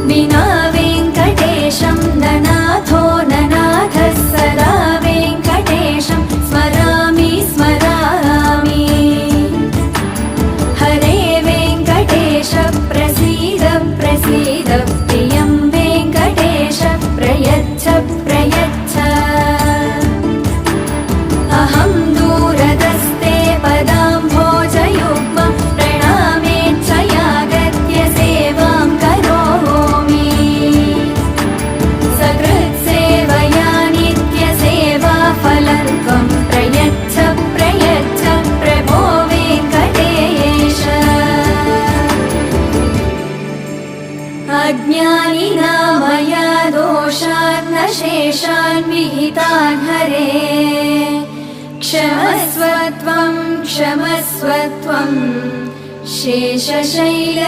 विना वेङ्कटेशं ननाथो ननाथः सदा वेङ्कटेशं स्मरामि स्मरामि। हरे वेङ्कटेश प्रसीद प्रसीद प्रियं वेङ्कटेश प्रयच्छ प्रयच्छ। अहं दूरदस्ते पदाम्भोजयुग्मं प्रणामेच्छयागत्य सेवां करोमि। सकृत्सेवया नित्यसेवाफलत्वं प्रयच्छ प्रयच्छ प्रभो वेङ्कटेश। अज्ञानिना मया दोषान् शेषान् विहितान् हरे क्षमस्व त्वं शेषशैलशिखामणे।